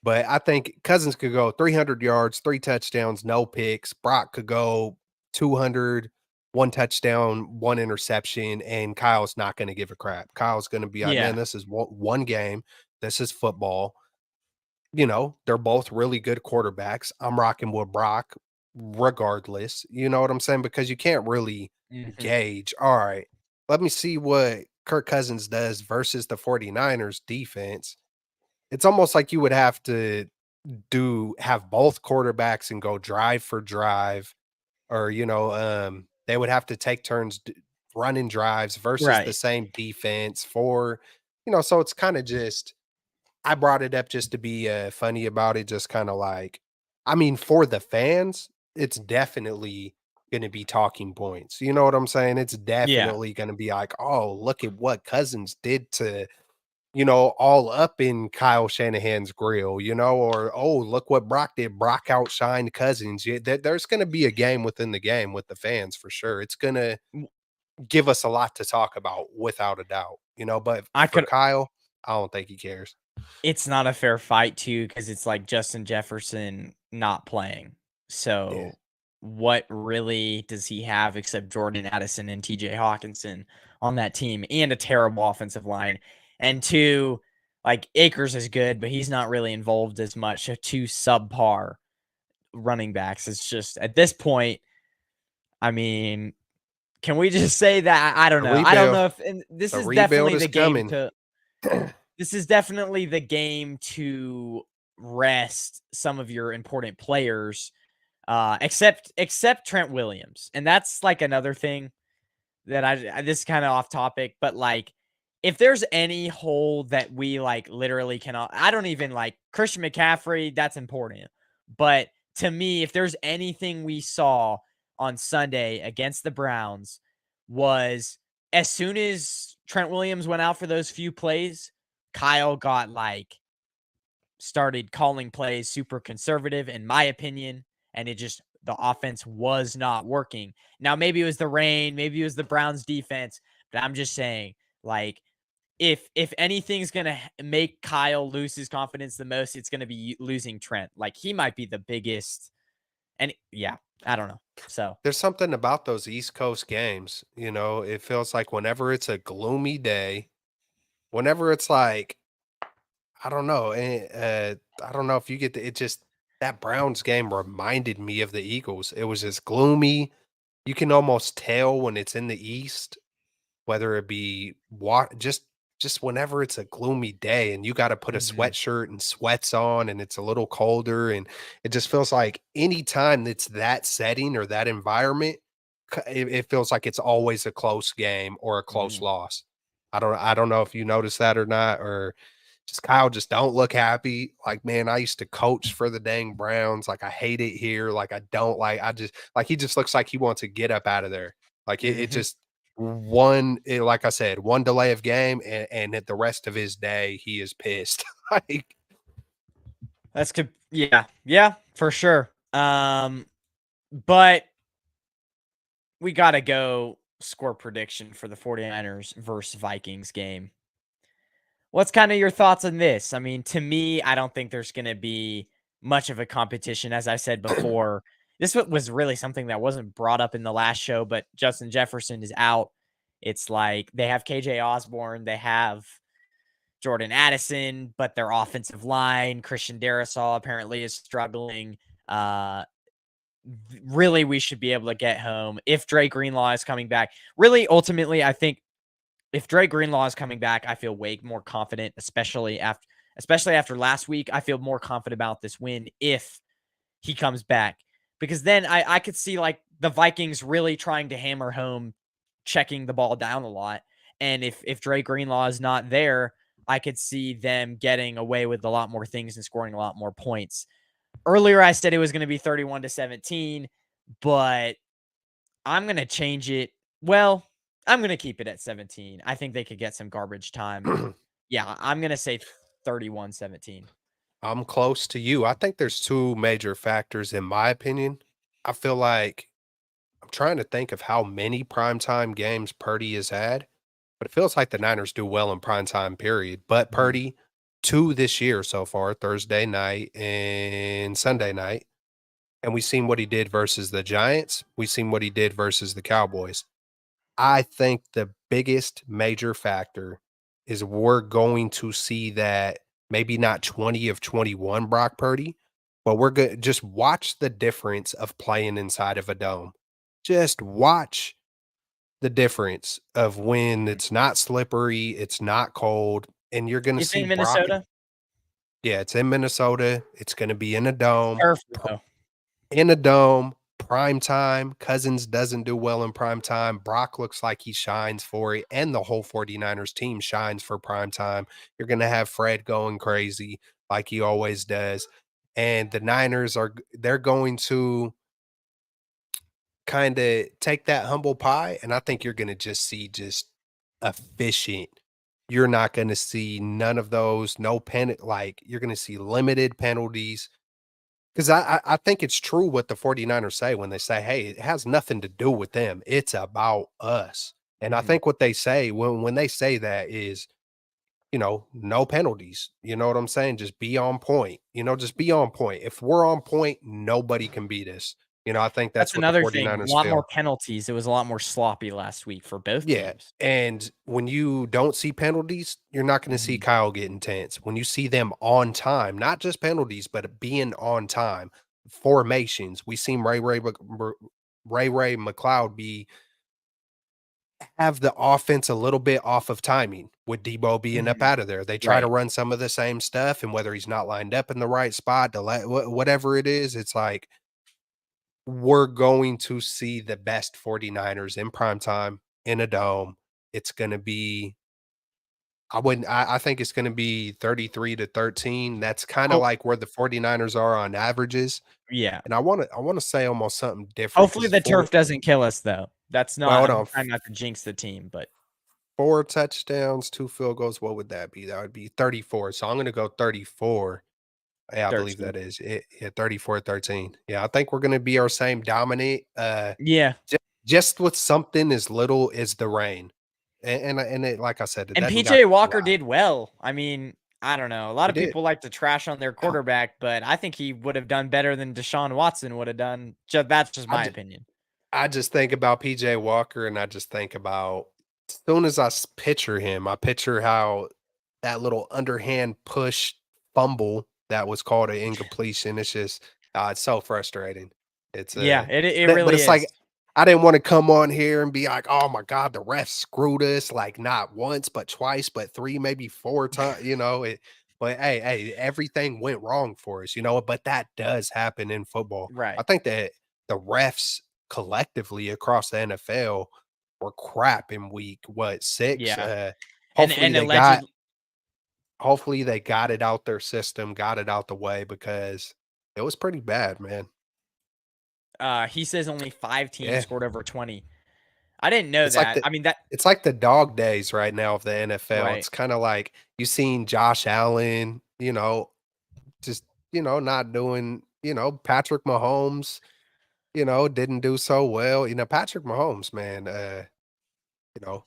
but I think Cousins could go 300 yards, 3 touchdowns, no picks. Brock could go 200, 1 touchdown, 1 interception, and Kyle's not gonna give a crap. Kyle's gonna be like, "Man, Yeah. this is one game. This is football." They're both really good quarterbacks. I'm rocking with Brock regardless, you know what I'm saying? Because you can't really Hmm. gauge, "All right, let me see what Kirk Cousins does versus the 49ers defense." It's almost like you would have to have both quarterbacks and go drive for drive, or they would have to take turns running drives versus the Right. same defense so it's kind of just, I brought it up just to be funny about it, just kind of like, I mean, for the fans it's definitely going to be talking points, you know what I'm saying? It's Yeah. definitely going to be like, oh, look at what Cousins did to, all up in Kyle Shanahan's grill, or, "Oh, look what Brock did. Brock outshined Cousins." Yeah, there's gonna be a game within the game with the fans for sure. It's gonna give us a lot to talk about without a doubt, but I for could Kyle, I don't think he cares. It's not a fair fight too, because it's like Justin Jefferson not playing. Yeah. So what really does he have except Jordan Addison and TJ Hawkinson on that team and a terrible offensive line? And two, like Akers is good, but he's not really involved as much. So two subpar running backs. It's just at this point, I mean, can we just say that I don't The know. I don't rebuild know if and this the is rebuild definitely is the game coming. to this is definitely the game to rest some of your important players, except Trent Williams, and that's like another thing that this is kind of off topic, but like if there's any hole that we like literally cannot, I don't even like Christian McCaffrey. That's important, but to me, if there's anything we saw on Sunday against the Browns was as soon as Trent Williams went out for those few plays, Kyle got like started calling plays super conservative, in my opinion, and it just the offense was not working. Now, maybe it was the rain, maybe it was the Browns defense, but I'm just saying, like, if anything's gonna make Kyle lose his confidence the most, it's gonna be losing Trent. Like he might be the biggest, and yeah, I don't know. So There's something about those East Coast games, it feels like whenever it's a gloomy day, whenever it's like, I don't know, I don't know if you get it just that Browns game reminded me of the Eagles. It was just gloomy. You can almost tell when it's in the East, whether it be just whenever it's a gloomy day and you gotta put a mhm, sweatshirt and sweats on and it's a little colder, and it just feels like anytime it's that setting or that environment, it feels like it's always a close game or a close mhm. loss. I don't know if you noticed that or not, or just Kyle just don't look happy. Like, man, I used to coach for the dang Browns. Like, I hate it here. Like, I don't like I just like he just looks like he wants to get up out of there. Like it Mhm. just like I said, one delay of game and at the rest of his day, he is pissed. Like, That's good. Yeah, yeah, for sure. But we gotta go score prediction for the 49ers versus Vikings game. What's kind of your thoughts on this? I mean, to me, I don't think there's going to be much of a competition. As I said before, this was really something that wasn't brought up in the last show, but Justin Jefferson is out. It's like they have KJ Osborne, they have Jordan Addison, but their offensive line, Christian Darrisaw apparently is struggling. Uh, really, we should be able to get home if Dre Greenlaw is coming back. Really, ultimately, I think if Dre Greenlaw is coming back, I feel way more confident, especially after last week. I feel more confident about this win if he comes back. Because then I could see like the Vikings really trying to hammer home, checking the ball down a lot. And if Dre Greenlaw is not there, I could see them getting away with a lot more things and scoring a lot more points. Earlier I said it was going to be 31-17, but I'm going to change it. Well, I'm going to keep it at 17. I think they could get some garbage time. Yeah, I'm going to say 31-17. I'm close to you. I think there's two major factors in my opinion. I feel like I'm trying to think of how many primetime games Purdy has had, but it feels like the Niners do well in primetime period. But Mhm. Purdy, two this year so far, Thursday night and Sunday night. And we've seen what he did versus the Giants. We've seen what he did versus the Cowboys. I think the biggest major factor is we're going to see that maybe not 20 of 21 Brock Purdy, but we're going to just watch the difference of playing inside of a dome. Just watch the difference of when Mhm. it's not slippery, it's not cold, and you're going to It's see in Brock. Minnesota? Yeah, it's in Minnesota. It's going to be in a dome. Turf, though. In a dome, prime time. Cousins doesn't do well in prime time. Brock looks like he shines for it, and the whole 49ers team shines for prime time. You're gonna have Fred going crazy like he always does. And the Niners they're going to kind of take that humble pie, and I think you're gonna just see just efficient. You're not gonna see none of those, no pen like you're gonna see limited penalties. 'Cause I think it's true what the 49ers say when they say, "Hey, it has nothing to do with them. It's about us." And I Mhm. think what they say when they say that is, no penalties. You know what I'm saying? Just be on point. Just be on point. If we're on point, nobody can beat us. I think That's that's what the another thing, a 49ers lot more feel. penalties. It was a lot more sloppy last week for both Yeah, teams. and when you don't see penalties, you're not gonna see Mhm. Kyle get intense. When you see them on time, not just penalties, but being on time, formations, we seen Ray McLeod have the offense a little bit off of timing with Debo being up Mhm. out of there. They try to Right. run some of the same stuff, and whether he's not lined up in the right spot, whatever it is, it's like we're going to see the best 49ers in prime time in a dome. It's gonna be I wouldn't I think it's gonna be 33-13. That's kinda Ho like where the 49ers are on averages, Yeah. and I wanna say almost something different Hopefully because the turf doesn't kill us, though. That's well, not hold I'm on, trying not to jinx the team, but 4 touchdowns, 2 field goals, what would that be? That would be 34, so I'm gonna go 34. Yeah, I believe 13. that is it. Yeah, 34-13. Yeah, I think we're gonna be our same dominant, Yeah. ju just with something as little as the rain. And it, like I said, it And doesn't got PJ the Walker fly. did well. I mean, I don't know. A lot He of did. people like to trash on their quarterback, but I think he would have done better than Deshaun Watson would have done. That's just I my just opinion. I just think about PJ Walker, and I just think about as soon as picture him, I picture how that little underhand push fumble that was called an incompletion. It's just it's so frustrating. It's Yeah, it but really it's is. like I didn't want to come on here and be like, oh my God, the refs screwed us like not once, but twice, but three, maybe four times, but hey, everything went wrong for us, but that does happen in football. I Right. think that the refs collectively across the NFL were crap in week, what, 6? Yeah. Hopefully And they got alleged hopefully they got it out their system, got it out the way because it was pretty bad, man. he says only 5 teams Yeah. scored over 20. I didn't know It's like that. the I mean that it's like the dog days right now of the NFL. right. It's kinda like you seen Josh Allen, just, not doing, Patrick Mahomes, didn't do so well. Patrick Mahomes, man, you know,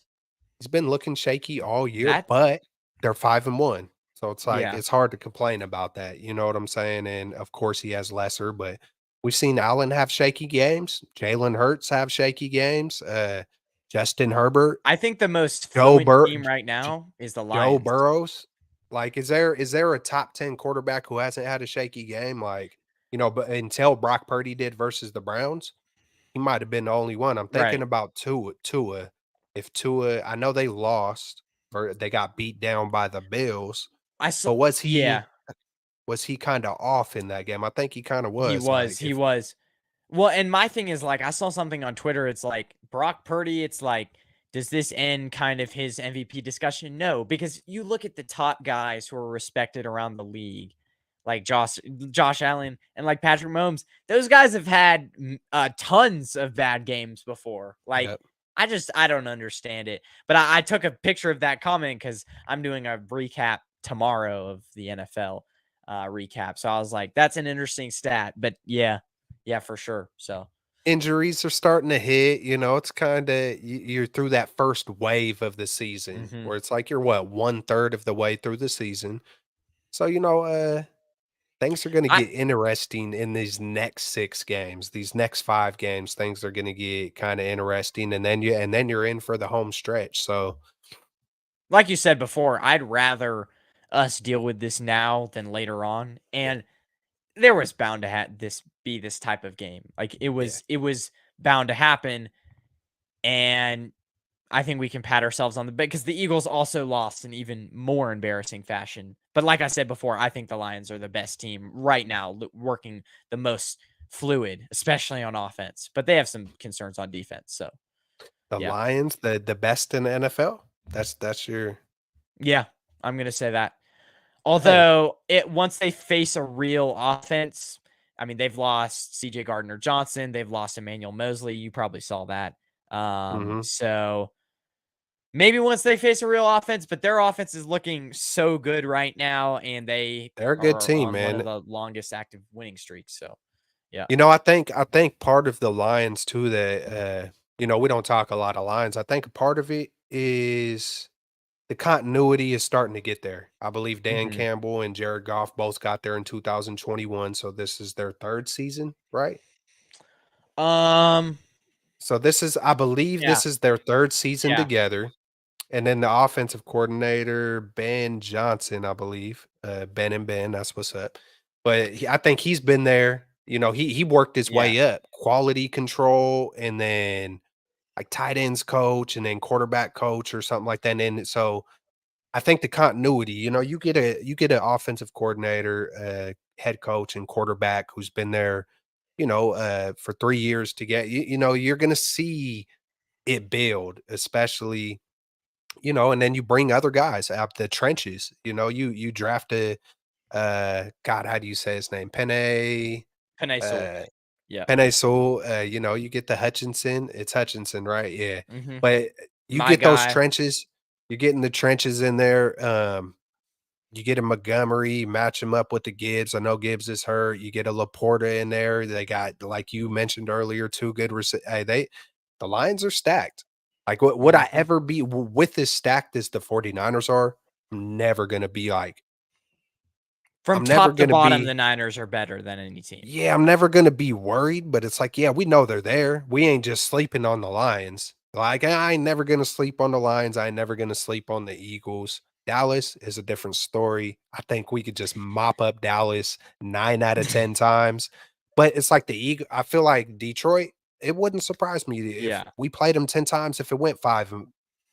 he's been looking shaky all year, That but they're 5-1. So it's like yeah. it's hard to complain about that, you know what I'm saying? And of course he has lesser, but we've seen Allen have shaky games, Jalen Hurts have shaky games, Justin Herbert, I think the most Joe fluent Bur team right J now is the Joe Lions. Burrows. Like, is there a top 10 quarterback who hasn't had a shaky game? Like, but until Brock Purdy did versus the Browns, he might have been the only one. I'm thinking Right. about Tua. If Tua, I know they lost or they got beat down by the Bills, I saw but yeah, was he kinda off in that game? I think he kinda he was, was. like, He if was. Well, and my thing is like I saw something on Twitter. It's like Brock Purdy. It's like, does this end kind of his MVP discussion? No, because you look at the top guys who are respected around the league, like Josh Allen and like Patrick Mahomes. Those guys have had tons of bad games before. Like Yep. I don't understand it. But I took a picture of that comment because I'm doing a recap tomorrow of the NFL recap. So I was like, that's an interesting stat. But yeah, yeah, for sure. So, Injuries are starting to hit, it's kinda you're through that first wave of the season mhm. where it's like you're what, 1/3 of the way through the season. So, things are gonna I get interesting in these next 6 games. These next 5 games, things are gonna get kinda interesting, and then you're in for the home stretch, so like you said before, I'd rather us deal with this now than later on. yeah, And there was bound to this be this type of game. Like yeah. it was bound to happen. And I think we can pat ourselves on the back because the Eagles also lost in even more embarrassing fashion. But like I said before, I think the Lions are the best team right now, working the most fluid, especially on offense. But they have some concerns on defense. So The yeah, Lions, the best in the NFL? That's your yeah, I'm gonna say that. hey. Although it once they face a real offense, I mean they've lost C.J. Gardner Johnson, they've lost Emmanuel Mosley. You probably saw that. Mhm. So maybe once they face a real offense, but their offense is looking so good right now, and they They're a good are team, on one of man. the longest active winning streaks. So, yeah. I think part of the Lions too that, we don't talk a lot of Lions. I think a part of it is the continuity is starting to get there. I believe Dan hmm Campbell and Jared Goff both got there in 2021, so this is their 3rd season, right? Um. So I believe Yeah. this is their 3rd season Yeah. together, and then the offensive coordinator, Ben Johnson, I believe, Ben and Ben, that's what's up. But I think he's been there, he worked his Yeah. way up, quality control, and then like tight ends coach, and then quarterback coach or something like that. And then so I think the continuity, you get an offensive coordinator, head coach, and quarterback who's been there, for 3 years to get you're gonna see it build, especially, and then you bring other guys out the trenches. You draft God, how do you say his name? Panay Sewell. Uh Yeah. Penei Sewell, you get the Hutchinson. It's Hutchinson, right? Yeah. hmm But you My get those guy. trenches, you're getting the trenches in there. You get a Montgomery, match him up with the Gibbs. I know Gibbs is hurt. You get a Laporta in there. They got, like you mentioned earlier, 2 good hey, the Lions are stacked. Like, would I Mhm. ever be with as stacked as the 49ers are? I'm never gonna be like, From I'm never top to gonna bottom, the be Niners are better than any team. yeah, I'm never gonna be worried, but it's like, yeah, we know they're there. We ain't just sleeping on the Lions. Like, I ain't never gonna sleep on the Lions. I ain't never gonna sleep on the Eagles. Dallas is a different story. I think we could just mop up Dallas 9 out of 10 times. But it's like the Eagle. I feel like Detroit, it wouldn't surprise me if Yeah. we played them 10 times if it went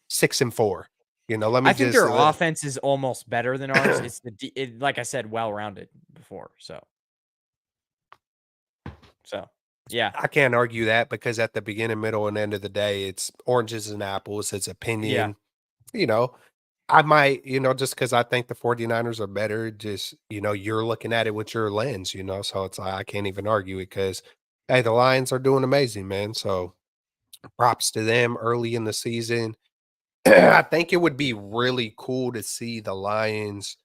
6 and 4. Let me I think just their offense is almost better than ours. It's like I said, well-rounded before. So yeah. I can't argue that because at the beginning, middle, and end of the day, it's oranges and apples. It's Yeah. opinion. You know, I might, just because I think the 49ers are better, just, you're looking at it with your lens, so it's like I can't even argue it because, hey, the Lions are doing amazing, man. So props to them early in the season. I think it would be really cool to see the Lions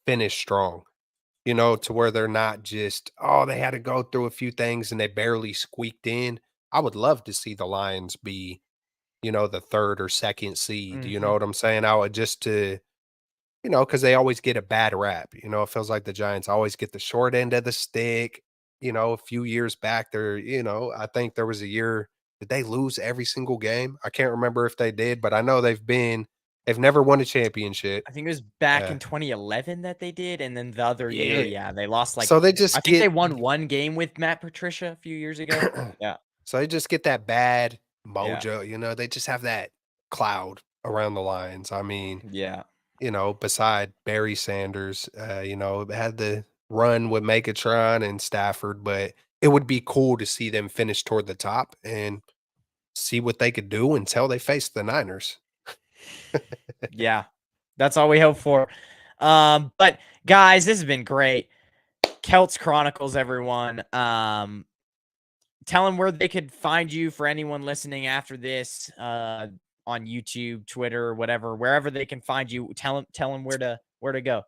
finish strong, to where they're not just, oh, they had to go through a few things and they barely squeaked in. I would love to see the Lions be, the third or second seed. You know Mhm. what I'm saying? I would just to, because they always get a bad rap. It feels like the Giants always get the short end of the stick. A few years back, I think there was a year, did they lose every single game? I can't remember if they did, but I know they've never won a championship. I think it was back Uh, in 2011 that they did, and then the other year, yeah. yeah, they lost, like So they I just think they get won 1 game with Matt Patricia a few years ago. Yeah, so they just get that bad yeah, mojo, they just have that cloud around the Lions. I mean, yeah. beside Barry Sanders, had the run with Megatron and Stafford, but it would be cool to see them finish toward the top and see what they could do until they face the Niners. Yeah, that's all we hope for. But guys, this has been great. Keltz Chronicles, everyone. Tell them where they could find you for anyone listening after this, on YouTube, Twitter, whatever, wherever they can find you. Tell them where to go.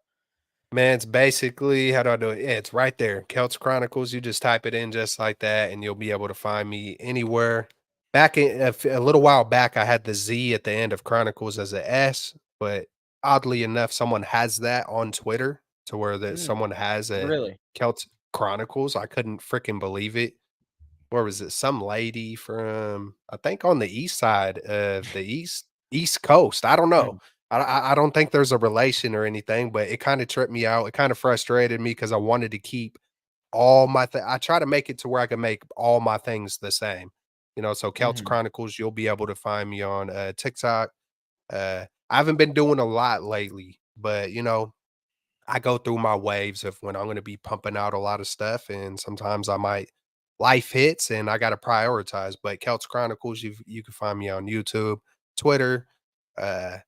Man, it's basically how do I do it? Yeah, it's right there. Keltz Chronicles. You just type it in just like that, and you'll be able to find me anywhere. Back in a little while back, I had the Z at the end of Chronicles as a S, but oddly enough, someone has that on Twitter to where that Mm, someone has a really? Keltz Chronicles. I couldn't freaking believe it. Where was it? Some lady from I think on the east side of the East Coast. I don't know. Mm, I don't think there's a relation or anything, but it kinda tripped me out. It kinda frustrated me because I wanted to keep all my I try to make it to where I can make all my things the same. So Celts mhm. Chronicles, you'll be able to find me on, TikTok. I haven't been doing a lot lately, but, I go through my waves of when I'm gonna be pumping out a lot of stuff, and sometimes I might life hits and I gotta prioritize. But Celts Chronicles, you can find me on YouTube, Twitter, uh,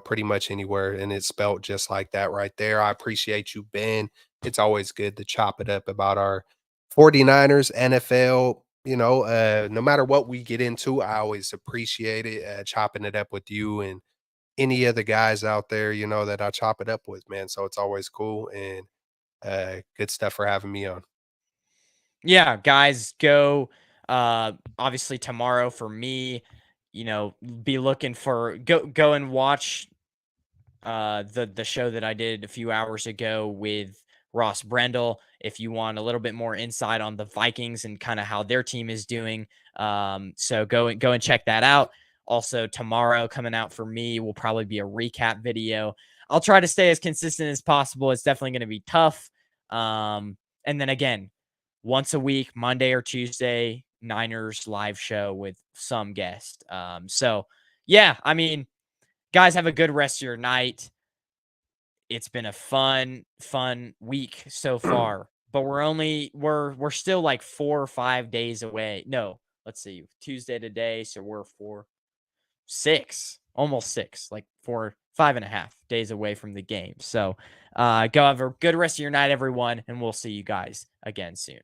pretty much anywhere, and it's spelled just like that right there. I appreciate you, Ben. It's always good to chop it up about our 49ers, NFL. No matter what we get into, I always appreciate it, chopping it up with you and any of the guys out there, that I chop it up with, man. So it's always cool and good stuff for having me on. Yeah, guys, go. Obviously tomorrow for me, be looking for go and watch the show that I did a few hours ago with Ross Brendel. If you want a little bit more insight on the Vikings and kind of how their team is doing, so go and check that out. Also, tomorrow coming out for me will probably be a recap video. I'll try to stay as consistent as possible. It's definitely going to be tough. And then again, once a week, Monday or Tuesday, Niners live show with some guest. So yeah, I mean, guys, have a good rest of your night. It's been a fun week so far, but we're still like 4 or 5 days away. No, let's see, Tuesday today, so we're 6, almost 6, like 5.5 days away from the game. So go have a good rest of your night, everyone, and we'll see you guys again soon.